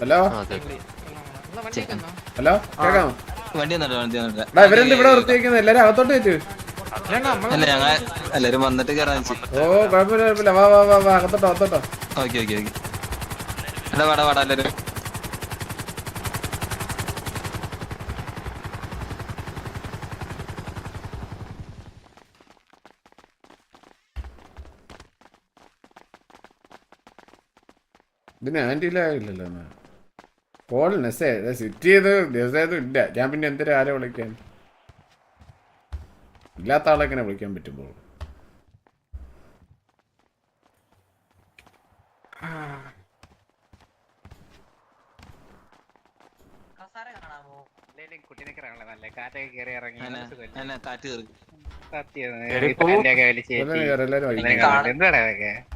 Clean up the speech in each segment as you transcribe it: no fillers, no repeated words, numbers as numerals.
Hello hello കേക്കാമോ? വണ്ടി ഇവരെന്ത് ഇവിടെ വൃത്തിയാക്കുന്നത്? എല്ലാരും അകത്തോട്ട് വെച്ചു. എല്ലാരും വന്നിട്ട് കയറാൻ. ഓ കുഴപ്പമില്ല കുഴപ്പമില്ല, വാ വാ വാ വാ അകത്തോട്ടോ അകത്തോട്ടോ. Okay okay okay. എടാ വാടാ വാടാ എല്ലാരും. ഇതിന് ആന്റിയിലായില്ലല്ലോ കോൾ മെസ്സേജ് സിറ്റ് ചെയ്ത് മെസ്സേജ് ഇല്ല. ഞാൻ പിന്നെ എന്തിനാ ആരെ വിളിക്കാൻ? ഇല്ലാത്ത ആളെ എങ്ങനെ വിളിക്കാൻ പറ്റുമ്പോൾ?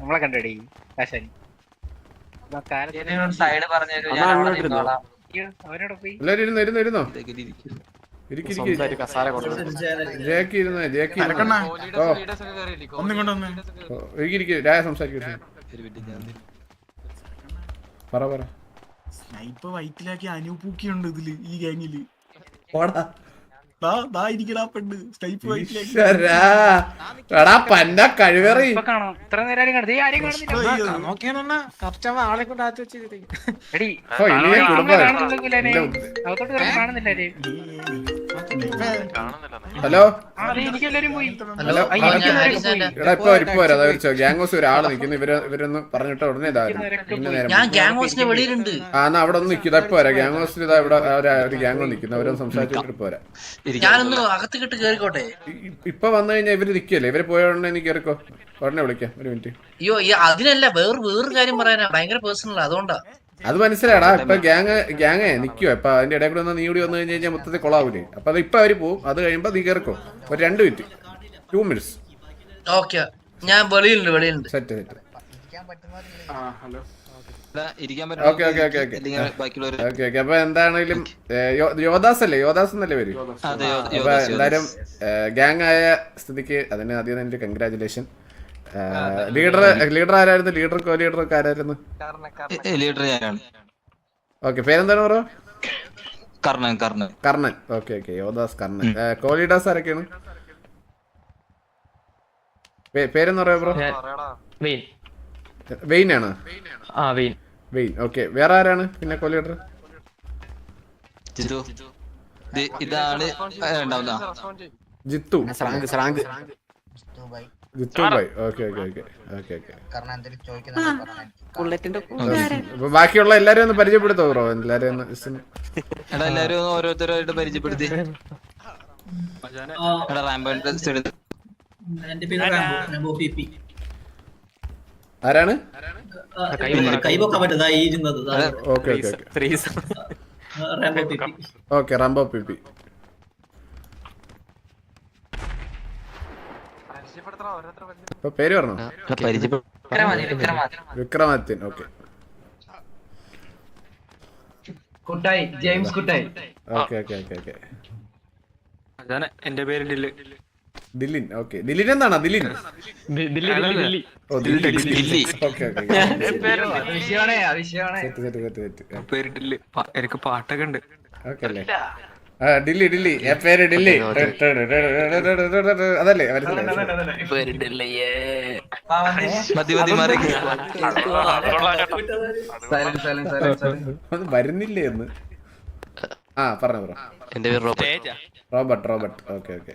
നമ്മളെ കണ്ടടി എല്ലാരും ഇരുന്നോ ഇരുന്നോ സ്നൈപ്പ് വൈറ്റിലാക്കി അനൂപൂക്കിയുണ്ട് ഇതില് ഈ ഗാങ്ങില്. കഴിവേറി ഹലോ ഹലോ എടാ ഇപ്പൊ ഇപ്പൊ വരാം. ഗ്യാങ്സ് ഒരാള് നിക്കുന്നു. ഇവരൊന്ന് പറഞ്ഞിട്ട് ഉടനെ ഇതായിരുന്നു. എന്നാ അവിടെ ഒന്ന് നിൽക്കുക. ഇപ്പൊ വരാം. ഗ്യാങ്സിൽ ഇതാ ഇവിടെ ഒരു ഗ്യാങ് നിൽക്കുന്നു. അവരൊന്ന് സംസാരിച്ചിട്ട് പോരാ. ഇപ്പൊ വന്നു കഴിഞ്ഞാൽ ഇവര് നിക്കല്ലേ? ഇവര് പോയ ഉടനെ എനിക്ക് കേറിക്കോ. ഉടനെ വിളിക്കാം. ഒരു മിനിറ്റ്. അയ്യോ അതിനല്ല വേറൊരു കാര്യം പറയാനാ. ഭയങ്കര പേഴ്സണൽ അതുകൊണ്ടാ. അത് മനസ്സിലാടാ. ഇപ്പൊ ഗ്യാങ്ങേ നിക്കുവോ? ഇപ്പൊ അതിന്റെ ഇടയിൽ കൂടെ നീ കൂടി വന്നു കഴിഞ്ഞാൽ മൊത്തത്തിൽ കൊളാവൂലേ? അപ്പൊ അത് ഇപ്പൊ അവര് പോവും. അത് കഴിയുമ്പോ നീ കേറിക്കോ. ഒരു 2 മിനിറ്റ് 2 മിനിറ്റ്സ്. ഓക്കെ ഞാൻ വെളിയിലുണ്ട്. Set set. അപ്പൊ എന്താണെങ്കിലും യോദാസ് അല്ലേ? യോദാസ് എന്നല്ലേ പേര്? അപ്പൊ എന്തായാലും ഗ്യാങ് ആയ സ്ഥിതിക്ക് അതിന് ആദ്യം എന്റെ കൺഗ്രാജുലേഷൻ. ലീഡർ ആരായിരുന്നു? ലീഡർ കോ ലീഡർ ഒക്കെ ആരായിരുന്നു? ഓക്കെ പേരെന്താണ് bro? Karnan. Okay okay Yodhas Karnan. Co leaders ആരൊക്കെയാണ്? പേരെന്ന് പറയാ ബ്രോ? വെയിൻ ആണ്. വെയിൻ. ഓക്കെ വേറെ ആരാണ് പിന്നെ കോ ലീഡർ? ഇതാണ് Jithu bhai. Okay okay okay okay okay. അപ്പൊ ബാക്കിയുള്ള എല്ലാരും ഒന്ന് പരിചയപ്പെടുത്തോ ബ്രോ? എല്ലാരും എല്ലാരും ഓരോരുത്തരായിട്ട് പരിചയപ്പെടുത്തി. ആരാണ്? Okay Rambo PP. ഇപ്പൊ പേര് പറഞ്ഞോ? Vikramadithyan. Okay James Kuttayi. Okay okay okay okay. എന്റെ പേര് ദിലിൻ. ഓക്കെ ദിലിൻ എന്താണോ? ദിലിൻ. എനിക്ക് പാട്ടൊക്കെ ഉണ്ട്. ഓക്കെ അല്ലേ? Dilly dilly. പേര് ഡില്ലി അതല്ലേ? വരുന്നില്ലേ എന്ന്? ആ പറഞ്ഞോ ബ്രോ. എന്റെ പേര് Robert. Okay okay.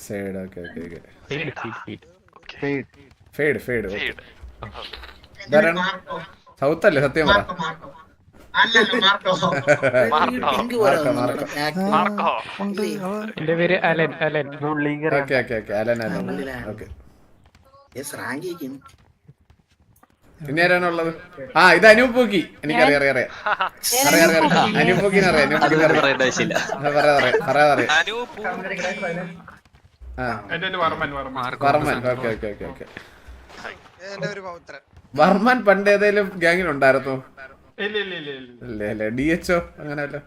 Side. Okay okay okay. Fade. South അല്ലേ? സത്യം പറ. എന്റെ പേര് Alan. Okay okay okay. Alan. Okay പിന്നെ ആരാണുള്ളത്? ആ ഇത് അനൂപ് പൂക്കി. എനിക്കറിയാം. അനൂപ് പൂക്കിനെ അറിയാം. Varman. Okay okay okay okay. Varman പണ്ട് ഏതെങ്കിലും ഗ്യാങ്ങിലുണ്ടായിരുന്നു? ഇല്ല DHO അങ്ങനെയല്ലോ?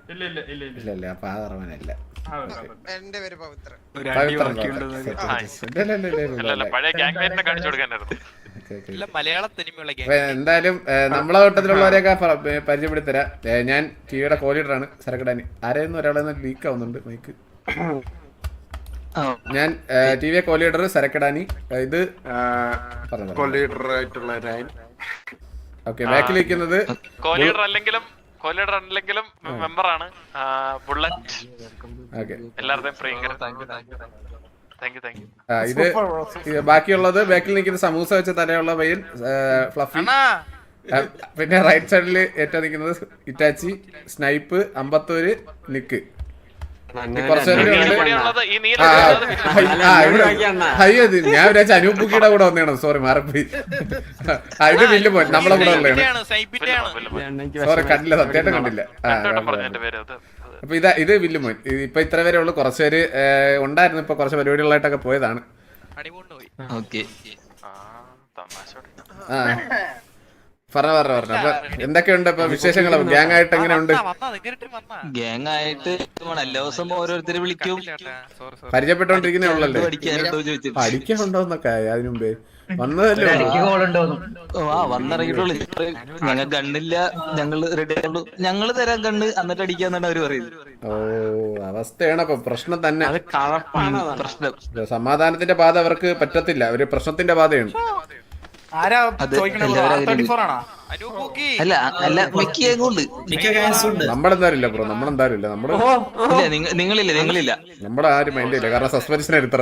ഇല്ല അപ്പൊ ആ വർമ്മനല്ല. എന്റെ പേര് പവിത്രൻ. ഒരു അടി ബാക്കിയുണ്ടെന്ന് എന്തായാലും നമ്മളെ കൂട്ടത്തിലുള്ളവരെയൊക്കെ പരിചയപ്പെടുത്തരാം. ഞാൻ ടിവിയുടെ കോലീഡറാണ് സരക്കടാനി. ആരെയൊന്നും ഒരാളെ ലീക്ക് ആവുന്നുണ്ട് മൈക്ക്. ഞാൻ ടി വി കോലീഡർ സരക്കടാനി. ഇത് ഓക്കെ. ബാക്കിൽ ഇരിക്കുന്നത് കോലീഡർ അല്ലെങ്കിലും മെമ്പറാണ് ബുള്ളറ്റ്. ഓക്കെ. എല്ലാവരുടെയും പ്രിയങ്കരൻ. ഇത് ബാക്കിയുള്ളത് ബാക്കിൽ നിൽക്കുന്ന സമൂസ വെച്ച തലയുള്ള പയ്യൻ ഫ്ലഫി. പിന്നെ റൈറ്റ് സൈഡിൽ ഏറ്റവും നിൽക്കുന്നത് ഇറ്റാച്ചി, സ്നൈപ്പ്, അമ്പത്തൂര്, നിക്ക്. അയ്യോ ഞാൻ വിചാരിച്ച അനൂപുക്കിയുടെ കൂടെ വന്നേണം. സോറി മാറിപ്പോയി. ഇത് വില്ല് പോയി നമ്മളെ കൂടെ ഉള്ളതാണ്. സോറി കണ്ടില്ല, സത്യമായിട്ടും കണ്ടില്ല. അപ്പൊ ഇത് വില്ല് മോൻ. ഇപ്പൊ ഇത്ര വരെ ഉള്ളു. കുറച്ചുപേര് ഉണ്ടായിരുന്നു, ഇപ്പൊ കുറച്ച് പരിപാടികളായിട്ടൊക്കെ പോയതാണ്. പറഞ്ഞു. അപ്പൊ എന്തൊക്കെയുണ്ട് ഇപ്പൊ വിശേഷങ്ങൾ? ഗ്യാങ് ആയിട്ട് എങ്ങനെയുണ്ട്? ഗ്യാങ് ആയിട്ട് എല്ലാ ദിവസം ഓരോരുത്തര് വിളിക്കും. പരിചയപ്പെട്ടോണ്ടിരിക്കുന്നേ ഉള്ളല്ലേ? പഠിക്കാനുണ്ടോന്നൊക്കെ അതിനു മുമ്പേ വന്നതല്ലേ? വന്നിറങ്ങിയിട്ടുള്ളൂ. ഞങ്ങൾ ഗണ്ണില്ല, ഞങ്ങള് റെഡി ആയുള്ളൂ. ഞങ്ങള് തരാൻ ഗണ്ണ് എന്നിട്ട് അടിക്കാന്നാണ് അവര് പറയുന്നത്. ഓ അവസ്ഥയാണ് അപ്പൊ. പ്രശ്നം തന്നെ. പ്രശ്നം സമാധാനത്തിന്റെ പാത അവർക്ക് പറ്റത്തില്ല. ഒരു പ്രശ്നത്തിന്റെ പാതയാണ്. അല്ല അല്ല മിക്കുണ്ട്. നമ്മളെന്തായാലും ഇല്ല ബ്രോ, നമ്മളെന്തായാലും ഇല്ല. നിങ്ങളില്ല നമ്മളെ ആരും മൈൻഡ് ഇല്ല. കാരണം സസ്പെൻഷൻ എടുത്ത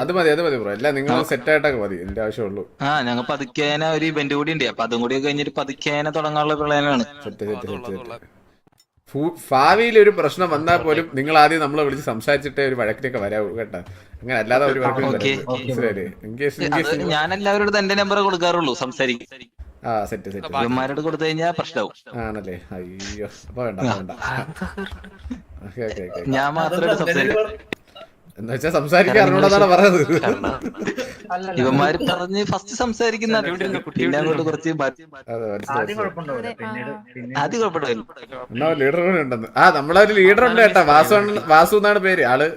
അത് മതി ബ്രോ. എല്ലാം നിങ്ങൾ സെറ്റ് ആയിട്ടൊക്കെ മതി. എന്റെ ആവശ്യമുള്ളൂ. ഞങ്ങൾ പതുക്കേന ഒരു ഇവന്റ് കൂടി ഉണ്ട്. അപ്പൊ അതും കൂടി കഴിഞ്ഞിട്ട് പതുക്കേന തുടങ്ങാനുള്ള പ്ലാനാണ്. ഭാവിയിൽ ഒരു പ്രശ്നം വന്നാൽ പോലും നിങ്ങൾ ആദ്യം നമ്മളെ വിളിച്ച് സംസാരിച്ചിട്ടേ ഒരു വഴക്കിനൊക്കെ വരാവൂ കേട്ടോ. അങ്ങനെ അല്ലാതെ ഒരു ഞാൻ എല്ലാവരോടും എന്റെ നമ്പർ കൊടുക്കാറുള്ളൂ സംസാരിക്കും. ഇവന്മാരോട് കൊടുത്തു കഴിഞ്ഞാൽ പ്രശ്നവും ആണല്ലേ? അയ്യോ അപ്പൊ വേണ്ട. ഞാൻ മാത്രമേ സംസാരിക്കും. എന്ന് വെച്ചാ സംസാരിക്കാൻ അറിഞ്ഞൂടാന്നാണ് പറഞ്ഞത്. ഇവന്മാര് പറഞ്ഞ് ഫസ്റ്റ് സംസാരിക്കുന്ന പിന്നെ അങ്ങോട്ട് കുറച്ച് ആദ്യം കുഴപ്പമില്ല. എന്നാ ലീഡർ കൂടെ ഉണ്ടെന്ന്. നമ്മളൊരു ലീഡർ ഉണ്ട് കേട്ടാ. വാസു എന്നാണ് പേര്. ആള്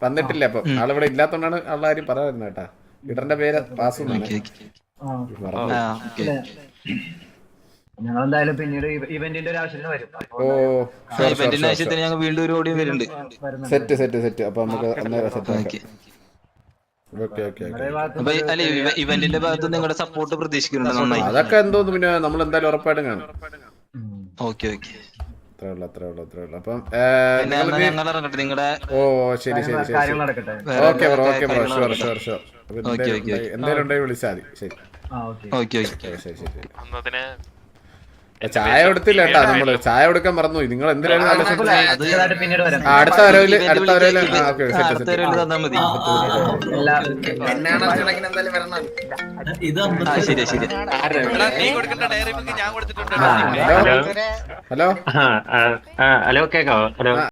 വന്നിട്ടില്ല. അപ്പൊ ആളിവിടെ ഇല്ലാത്തോണ്ടാണ് ആളുടെ കാര്യം പറയാതിരുന്നത് കേട്ടാ. ലീഡറിന്റെ പേര് വാസു എന്നാണ്. ഞങ്ങളെന്തായാലും പിന്നീട് ഇവന്റിന്റെ ഒരു ആവശ്യത്തിന് വരും. ഇവന്റിന്റെ ആവശ്യത്തിന് ഞങ്ങൾ വീണ്ടും ഒരു ഓടിയും വരുന്നുണ്ട്. സെറ്റ്. അപ്പൊ നമുക്ക് ഇവന്റിന്റെ ഭാഗത്ത് നിങ്ങളുടെ സപ്പോർട്ട് പ്രതീക്ഷിക്കുന്നുണ്ട്. നന്നായി. അതൊക്കെ എന്തോന്ന് പിന്നെ നമ്മൾ എന്തായാലും ഉറപ്പായിട്ടും കാണും. ഓക്കെ അത്രേ ഉള്ളു. അപ്പം നിങ്ങളുടെ ഓ ശരി. Okay bro. ഷുവർ. എന്തായാലും ഉണ്ടെങ്കിൽ വിളിച്ചാൽ മതി. ശരി. ചായ കൊടുത്തില്ല കേട്ടാ. നമ്മള് ചായ കൊടുക്കാൻ മറന്നു. നിങ്ങൾ എന്തിനാണ് അടുത്ത വരവില് തന്നാ മതി. ശരി. ഹലോ ഹലോ കേക്കാവോ? ഹലോ